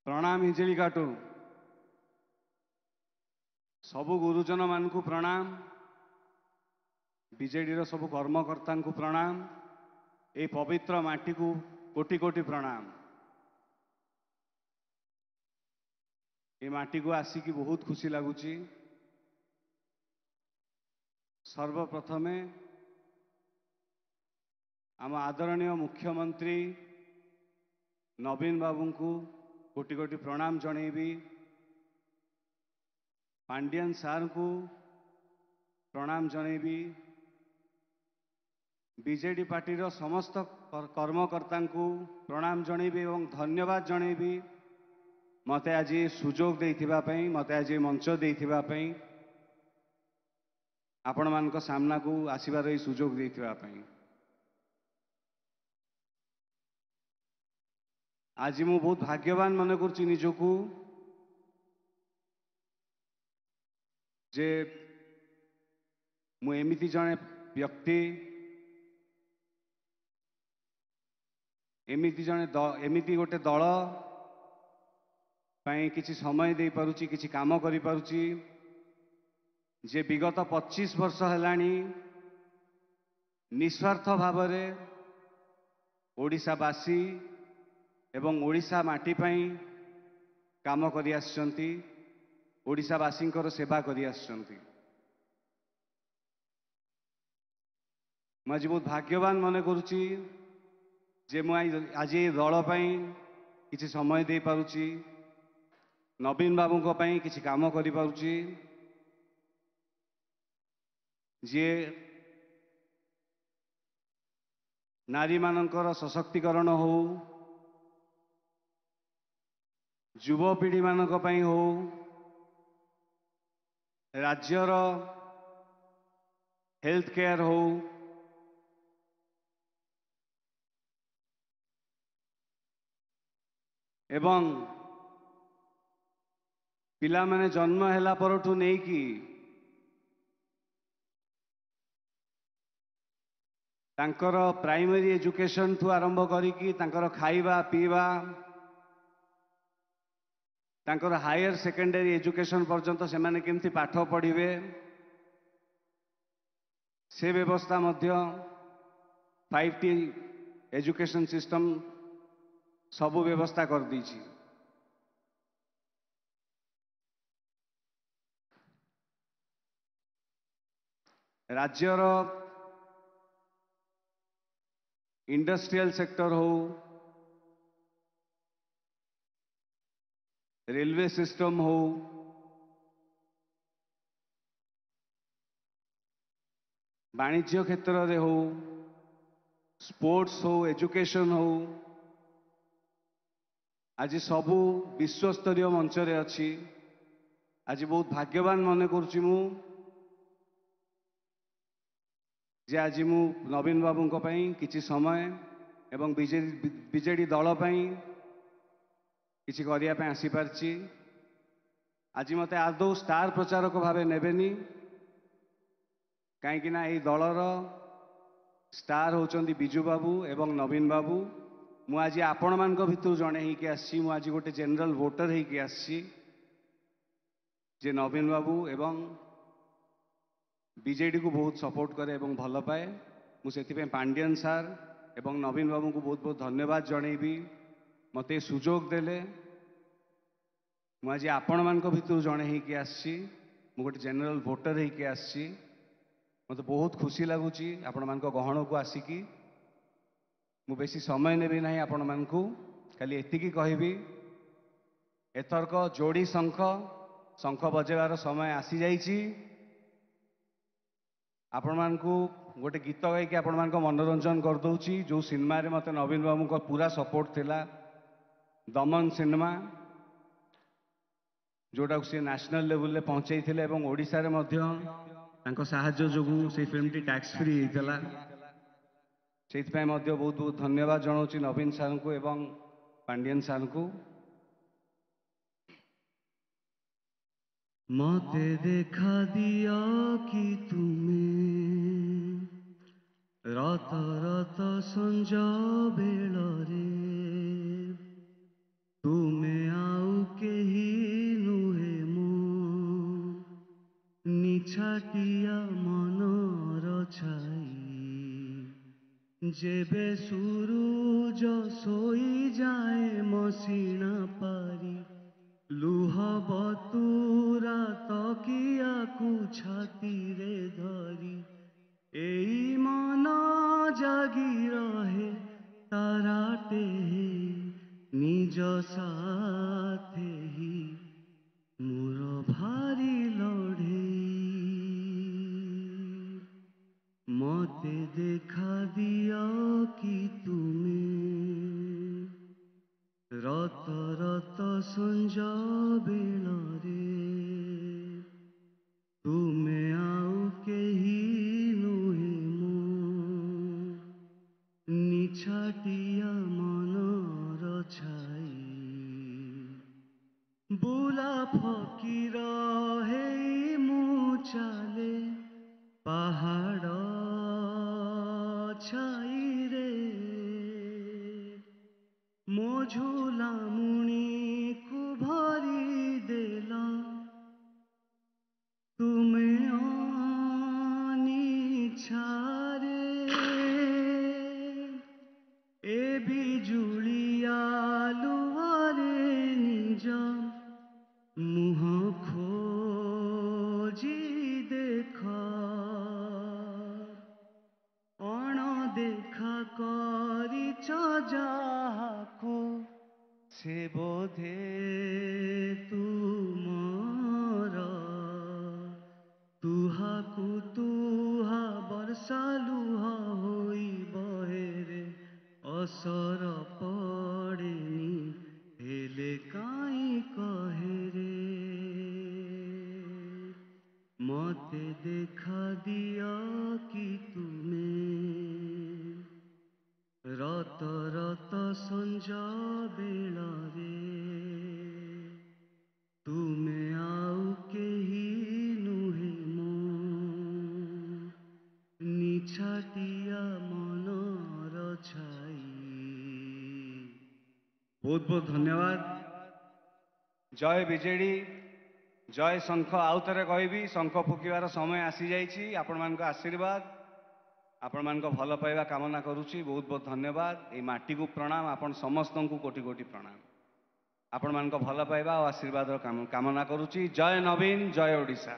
प्रणाम हिंजिली काटू सबु गुरुजन मान को प्रणाम बीजेडी रो सबु कर्मकर्ता को प्रणाम ए पवित्र माटी को कोटि कोटि प्रणाम। ए माटी को आसिकी बहुत खुशी लगुची। सर्वप्रथमे आम आदरणीय मुख्यमंत्री नवीन बाबू को कोटि कोटि प्रणाम जनइबी। पांडियन सार को प्रणाम जनइबी। बीजेडी पार्टी रो समस्त कर्मकर्ता को प्रणाम जनइबी और धन्यवाद जनइबी मते आज सुजोग देइथिबा पई, मते आज मंच देइथिबा पई, आपण मान को सामना को आसीबार ई सुजोग देइथिबा पई। आज मु बहुत भाग्यवान मन करछि निजको जे मु एमिति जने व्यक्ति एमिति गोटे दल पाई किछि समय दे पारुछि, किछि काम करि पारुछि जे विगत 25 वर्ष हेलानी निस्वार्थ भावरे ओडिशावासी एवं ओडिशा माटी पाई काम करि आछंती, ओडिशावासी सेवा करि आछंती। आज बहुत भाग्यवान मन करुछि जे मु आज दल पाई किछि समय दे पारुछि, नवीन बाबू को पाई किछि काम करि पारुछि जे नारी मानकर सशक्तिकरण हो, युवपीढ़ी मानक पई हो, राज्यर हेल्थ केयर हो, एवं पिला माने जन्म हेला परठू नहीं कि तांकर प्राइमरी एजुकेशन ठू आरंभ करिकी तांकर खाइबा पीवा, तांकर हायर सेकेंडरी एजुकेशन पर्यंत से माने केमती पाठ पढ़िबे से व्यवस्था मध्य 5T एजुकेशन सिस्टम सबु व्यवस्था कर दीची। राज्यर इंडस्ट्रियल सेक्टर हो, रेलवे सिस्टम हो, वाणिज्य क्षेत्र रे हो, स्पोर्ट्स हो, एजुकेशन हो, आज सबू विश्वस्तरीय मंच रे अच्छी। आज बहुत भाग्यवान मन करुछि मु जे आज मु नवीन बाबू को पई किछि समय एवं बीजेडी दल पई किछि करिया पई आसी पारछि। आज मते आदौ स्टार प्रचारक भावे नेबेनी, कहीं ना ये दलर स्टार होचंदी बिजू बाबू एवं नवीन बाबू। मु आज आपण मान भितर जड़े ही आसी, मु आज गोटे जनरल वोटर ही आसी जे नवीन बाबू एवं बीजेडी को बहुत सपोर्ट करे एवं भल पाए। मुझे पांडियन सार एवं नवीन बाबू को बहुत बहुत धन्यवाद जनइबी मते सुजोग देले। मु आज आपण मान भितर जड़े ही आसी, मु गोटे जनरल वोटर ही आसी। मत बहुत खुशी लगुच आपण मान गहण को आसिकी। मु बेसी समय नेबी ना आपण मान खाली एतिकी कहबी एथरक जोड़ी शंख शंख बजेबार समय आसी जाइछि। आपण मान गोटे गीत गायिकी आपण मान मनोरंजन कर दउछि। जो सिनेमा रे मते नवीन बाबू को पूरा सपोर्ट थिला, दमन सिनेमा जोटा सी नेशनल लेवल ले पहुंचाई थिले एवं ओडिशा रे मध्य तांको साहाय्य जोगु से फिल्म टी टैक्स फ्री होइतला। सेइथपाई मध्य बहुत बहुत धन्यवाद जनाउछि नवीन सार को एवं पांडियन सार को। मते देखा दिया कि तुम्हें रात रात संजा बेल रे तुम्हें आओ केही नुहे मो निछाटिया मनर छाई जेबे सूरुज सोई जाए मसिणा पारी लुह बतुरा तकिया को छाती रे धरी एई मन जागी रहे ताराटे निज साथे ही मोर भारी लड़े मते देखा दिया कि तुम्हें रत रत संज बेलरे तुमे आउ केही नुहे मो निछाटिया मनर छाई बुला फकीर हेई मु चाले पहाड़ छाई रे मो झूला मुणी को भरी देला तुमे अनिच्छारे ए बिजुलिया लुआरे निज मुह खोजी देख अण देखा करिछ जाहाको से बोधे तुमर तुहाकु तुहा वर्षा लुह होई बहेरे असर पड़ेनी हेले काई कहेरे मते देखा दिया कि तुम्हें रत रत संज बेलरे तुमे आउ केही नुहे मो निछाटिया मनर छाई। बहुत बहुत धन्यवाद। जय बीजेडी जय शंख आउ थे कहबी शंख फुकिबार समय आसी जाइए आपण मान आशीर्वाद आपण मान भल पाइबा कामना करुच्ची। बहुत बहुत धन्यवाद। ये माटी को प्रणाम आपण समस्त को कोटि कोटि प्रणाम। आपण मान भल पाइबा और आशीर्वाद कामना करुच्ची। जय नवीन जय ओडिशा।